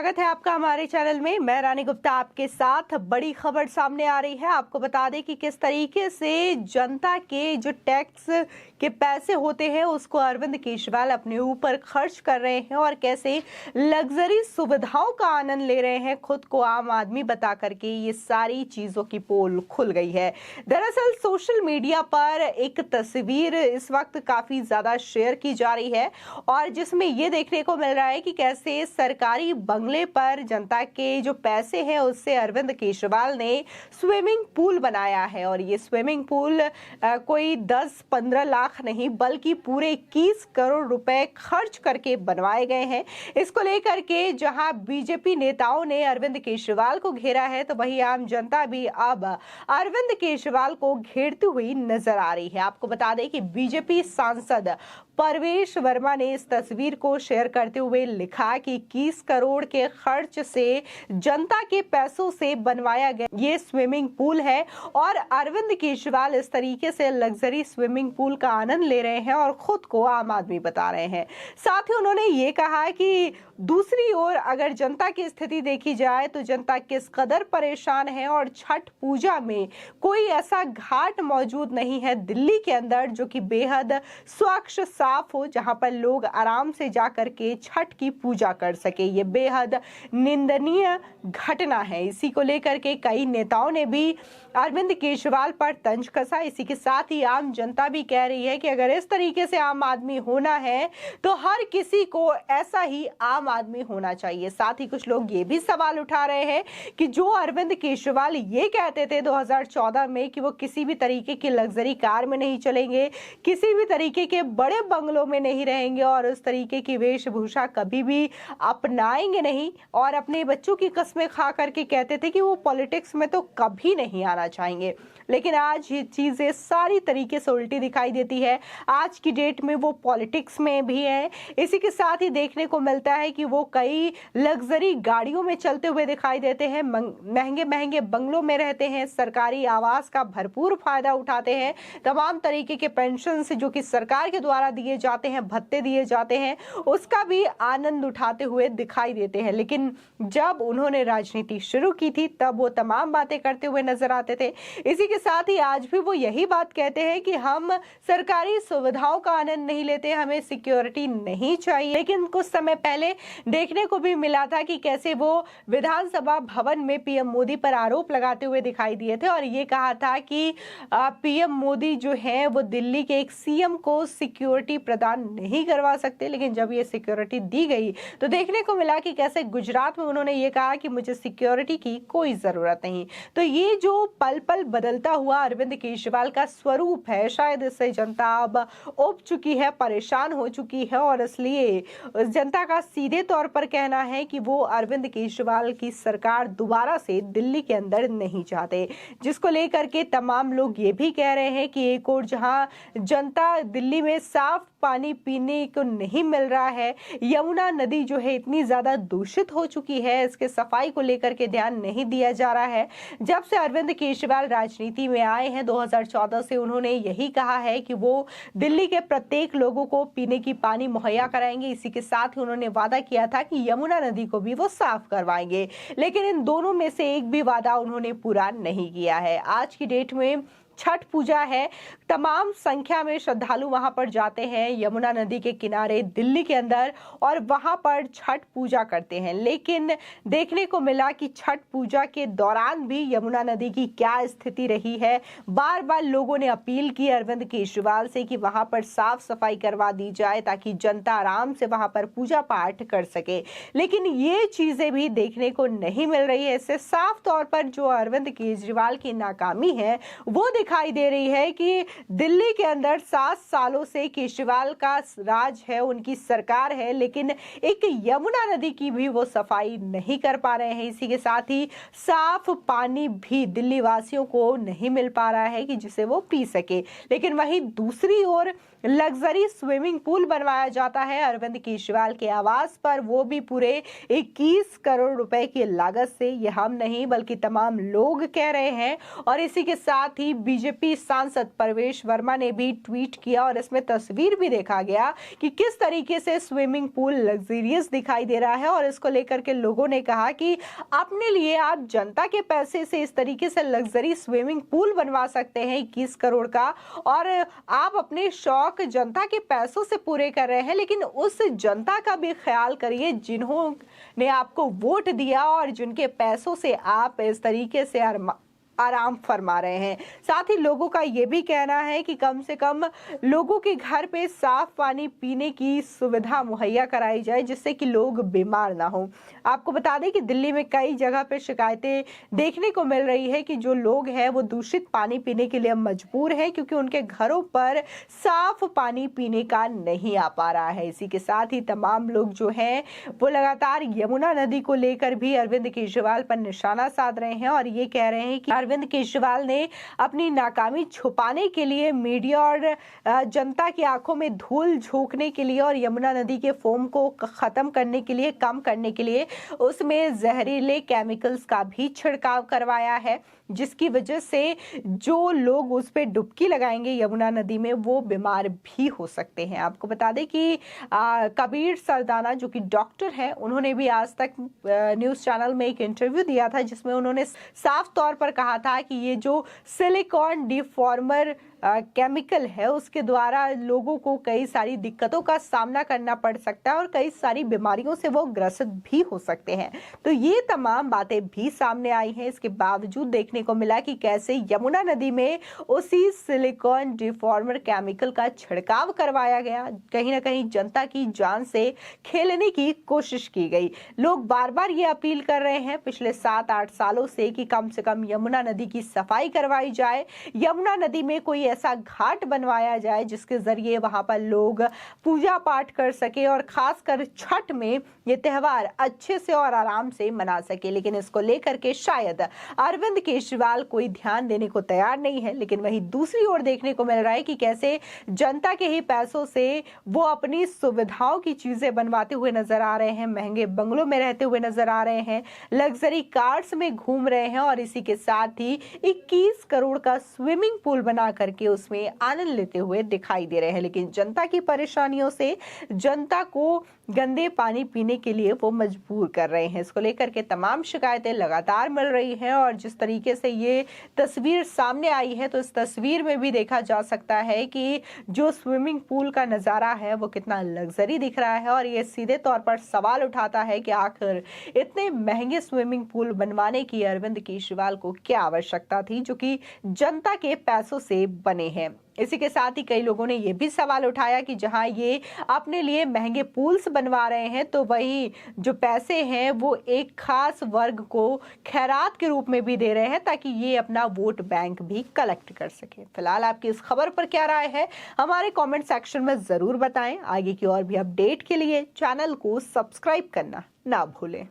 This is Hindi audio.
स्वागत है आपका हमारे चैनल में। मैं रानी गुप्ता आपके साथ। बड़ी खबर सामने आ रही है। आपको बता दें कि किस तरीके से जनता के जो टैक्स के पैसे होते हैं उसको अरविंद केजरीवाल अपने ऊपर खर्च कर रहे हैं और कैसे लग्जरी सुविधाओं का आनंद ले रहे हैं खुद को आम आदमी बता करके। ये सारी चीजों की पोल खुल गई है। दरअसल सोशल मीडिया पर एक तस्वीर इस वक्त काफी ज्यादा शेयर की जा रही है और जिसमें ये देखने को मिल रहा है कि कैसे सरकारी बंगले पर जनता के जो पैसे हैं उससे अरविंद केजरीवाल ने स्विमिंग पूल बनाया है। और ये स्विमिंग पूल कोई 10-15 लाख नहीं बल्कि पूरे 21 करोड़ रुपए खर्च करके बनवाए गए हैं। इसको लेकर के जहां बीजेपी नेताओं ने अरविंद केजरीवाल को घेरा है तो वहीं आम जनता भी अब अरविंद केजरीवाल को घेरती हुई नजर आ रही है। आपको बता दें कि बीजेपी सांसद परवेश वर्मा ने इस तस्वीर को शेयर करते हुए लिखा कि 21 करोड़ के खर्च से जनता के पैसों से बनवाया गया ये स्विमिंग पूल है और अरविंद केजरीवाल इस तरीके से लग्जरी स्विमिंग पूल का आनंद ले रहे हैं और खुद को आम आदमी बता रहे हैं। साथ ही उन्होंने ये कहा कि दूसरी ओर अगर जनता की स्थिति देखी जाए तो जनता किस कदर परेशान है और छठ पूजा में कोई ऐसा घाट मौजूद नहीं है दिल्ली के अंदर जो कि बेहद स्वच्छ साफ हो, जहां पर लोग आराम से जाकर के छठ की पूजा कर सके। ये बेहद निंदनीय घटना है। इसी को लेकर के कई नेताओं ने भी अरविंद केजरीवाल पर तंज कसा। इसी के साथ ही आम जनता भी कह रही है कि अगर इस तरीके से आम आदमी होना है तो हर किसी को ऐसा ही आम आदमी होना चाहिए। साथ ही कुछ लोग ये भी सवाल उठा रहे हैं कि जो अरविंद केजरीवाल ये कहते थे 2014 में कि वो किसी भी तरीके की लग्जरी कार में नहीं चलेंगे, किसी भी तरीके के बड़े बंगलों में नहीं रहेंगे और उस तरीके की वेशभूषा कभी भी अपनाएंगे नहीं और अपने बच्चों की कस्में खा करके कहते थे कि वो पॉलिटिक्स में तो कभी नहीं आना चाहेंगे, लेकिन आज ये चीजें सारी तरीके से उल्टी दिखाई देती है। आज की डेट में वो पॉलिटिक्स में भी है। इसी के साथ ही देखने को मिलता है कि वो कई लग्जरी गाड़ियों में चलते हुए दिखाई देते हैं, महंगे महंगे बंगलों में रहते हैं, सरकारी आवास का भरपूर फायदा उठाते हैं, तमाम तरीके के पेंशन जो कि सरकार के द्वारा दिए जाते हैं, भत्ते दिए जाते हैं, उसका भी आनंद उठाते हुए दिखाई देते हैं। लेकिन जब उन्होंने राजनीति शुरू की थी तब वो तमाम बातें करते हुए नजर आते थे। इसी के साथ ही आज भी वो यही बात कहते हैं कि हम सरकारी सुविधाओं का आनंद नहीं लेते, हमें सिक्योरिटी नहीं चाहिए। लेकिन कुछ समय पहले देखने को भी मिला था कि कैसे वो विधानसभा भवन में पीएम मोदी पर आरोप लगाते हुए दिखाई दिए थे और ये कहा था कि पीएम मोदी जो है वो दिल्ली के एक सीएम को सिक्योरिटी प्रदान नहीं करवा सकते। लेकिन जब ये सिक्योरिटी दी गई तो देखने को मिला कि कैसे गुजरात में उन्होंने ये कहा कि मुझे सिक्योरिटी की कोई जरूरत नहीं। तो ये जो पल पल बदलता हुआ अरविंद केजरीवाल का स्वरूप है, शायद इससे जनता अब उब चुकी है, परेशान हो चुकी है और इसलिए जनता का सीधे तौर पर कहना है कि वो अरविंद केजरीवाल की सरकार दोबारा से दिल्ली के अंदर नहीं चाहते। जिसको लेकर के तमाम लोग ये भी कह रहे हैं कि एक और जहां जनता दिल्ली में साफ पानी पीने को नहीं मिल रहा है, यमुना नदी जो है इतनी ज्यादा दूषित हो चुकी है, इसके सफाई को लेकर के ध्यान नहीं दिया जा रहा है। जब से अरविंद केजरीवाल राजनीति में आए हैं 2014 से उन्होंने यही कहा है कि वो दिल्ली के प्रत्येक लोगों को पीने की पानी मुहैया कराएंगे। इसी के साथ ही उन्होंने वादा किया था कि यमुना नदी को भी वो साफ करवाएंगे, लेकिन इन दोनों में से एक भी वादा उन्होंने पूरा नहीं किया है। आज की डेट में छठ पूजा है, तमाम संख्या में श्रद्धालु वहां पर जाते हैं यमुना नदी के किनारे दिल्ली के अंदर और वहां पर छठ पूजा करते हैं। लेकिन देखने को मिला कि छठ पूजा के दौरान भी यमुना नदी की क्या स्थिति रही है। बार बार लोगों ने अपील की अरविंद केजरीवाल से कि वहां पर साफ सफाई करवा दी जाए ताकि जनता आराम से वहां पर पूजा पाठ कर सके, लेकिन ये चीजें भी देखने को नहीं मिल रही है। इससे साफ तौर पर जो अरविंद केजरीवाल की नाकामी है वो दिखाई दे रही है कि दिल्ली के अंदर 7 सालों से केजरीवाल का राज है, उनकी सरकार है, लेकिन एक यमुना नदी की भी वो सफाई नहीं कर पा रहे हैं। इसी के साथ ही साफ पानी भी दिल्ली वासियों को नहीं मिल पा रहा है कि जिसे वो पी सके। लेकिन वहीं दूसरी ओर लग्जरी स्विमिंग पूल बनवाया जाता है अरविंद केजरीवाल के आवास पर, वो भी पूरे 21 करोड़ रुपए की लागत से। ये हम नहीं बल्कि तमाम लोग कह रहे हैं। और इसी के साथ ही बीजेपी सांसद परवेश वर्मा ने भी ट्वीट किया और इसमें तस्वीर भी देखा गया कि किस तरीके से स्विमिंग पूल लग्जरियस दिखाई दे रहा है। और इसको लेकर के लोगों ने कहा कि अपने लिए आप जनता के पैसे से इस तरीके से लग्जरी स्विमिंग पूल बनवा सकते हैं 21 करोड़ का, और आप अपने शौक जनता के पैसों से पूरे कर रहे हैं, लेकिन उस जनता का भी ख्याल करिए जिन्होंने आपको वोट दिया और जिनके पैसों से आप इस तरीके से आराम फरमा रहे हैं। साथ ही लोगों का यह भी कहना है कि कम से कम लोगों के घर पे साफ पानी पीने की सुविधा मुहैया कराई जाए, जिससे कि लोग बीमार ना हो। आपको बता दें कि दिल्ली में कई जगह पे शिकायतें देखने को मिल रही है कि जो लोग हैं वो दूषित पानी पीने के लिए मजबूर हैं, क्योंकि उनके घरों पर साफ पानी पीने का नहीं आ पा रहा है। इसी के साथ ही तमाम लोग जो हैं वो लगातार यमुना नदी को लेकर भी अरविंद केजरीवाल पर निशाना साध रहे हैं और ये कह रहे हैं कि अरविंद केजरीवाल ने अपनी नाकामी छुपाने के लिए, मीडिया और जनता की आंखों में धूल झोंकने के लिए और यमुना नदी के फोम को खत्म करने के लिए, कम करने के लिए उसमें जहरीले केमिकल्स का भी छिड़काव करवाया है, जिसकी वजह से जो लोग उस पर डुबकी लगाएंगे यमुना नदी में वो बीमार भी हो सकते हैं। आपको बता दें कि कबीर सरदाना जो कि डॉक्टर हैं, उन्होंने भी आज तक न्यूज़ चैनल में एक इंटरव्यू दिया था जिसमें उन्होंने साफ तौर पर कहा था कि ये जो सिलिकॉन डिफॉर्मर केमिकल है उसके द्वारा लोगों को कई सारी दिक्कतों का सामना करना पड़ सकता है और कई सारी बीमारियों से वो ग्रसित भी हो सकते हैं। तो ये तमाम बातें भी सामने आई हैं। इसके बावजूद देखने को मिला कि कैसे यमुना नदी में उसी सिलिकॉन डिफॉर्मर केमिकल का छिड़काव करवाया गया। कहीं ना कहीं जनता की जान से खेलने की कोशिश की गई। लोग बार बार ये अपील कर रहे हैं पिछले 7-8 सालों से कि कम से कम यमुना नदी की सफाई करवाई जाए, यमुना नदी में कोई ऐसा घाट बनवाया जाए जिसके जरिए वहां पर लोग पूजा पाठ कर सके और खासकर छठ में ये त्योहार अच्छे से और आराम से मना सके। लेकिन इसको लेकर के शायद अरविंद केजरीवाल कोई ध्यान देने को तैयार नहीं है। लेकिन वहीं दूसरी ओर देखने को मिल रहा है कि कैसे जनता के ही पैसों से वो अपनी सुविधाओं की चीजें बनवाते हुए नजर आ रहे हैं, महंगे बंगलों में रहते हुए नजर आ रहे हैं, लग्जरी कार्स में घूम रहे हैं और इसी के साथ ही 21 करोड़ का स्विमिंग पूल बना करके उसमें आनंद लेते हुए दिखाई दे रहे हैं। लेकिन जनता की परेशानियों से जनता को गंदे पानी पीने के लिए वो मजबूर कर रहे हैं। इसको लेकर के तमाम शिकायतें लगातार मिल रही हैं और जिस तरीके से ये तस्वीर सामने आई है तो इस तस्वीर में भी देखा जा सकता है कि जो स्विमिंग पूल का नज़ारा है वो कितना लग्जरी दिख रहा है। और ये सीधे तौर पर सवाल उठाता है कि आखिर इतने महंगे स्विमिंग पूल बनवाने की अरविंद केजरीवाल को क्या आवश्यकता थी, जो कि जनता के पैसों से बने हैं। इसी के साथ ही कई लोगों ने यह भी सवाल उठाया कि जहां ये अपने लिए महंगे पूल्स बनवा रहे हैं तो वही जो पैसे हैं वो एक खास वर्ग को खैरात के रूप में भी दे रहे हैं ताकि ये अपना वोट बैंक भी कलेक्ट कर सके। फिलहाल आपकी इस खबर पर क्या राय है हमारे कमेंट सेक्शन में जरूर बताएं। आगे की और भी अपडेट के लिए चैनल को सब्सक्राइब करना ना भूलें।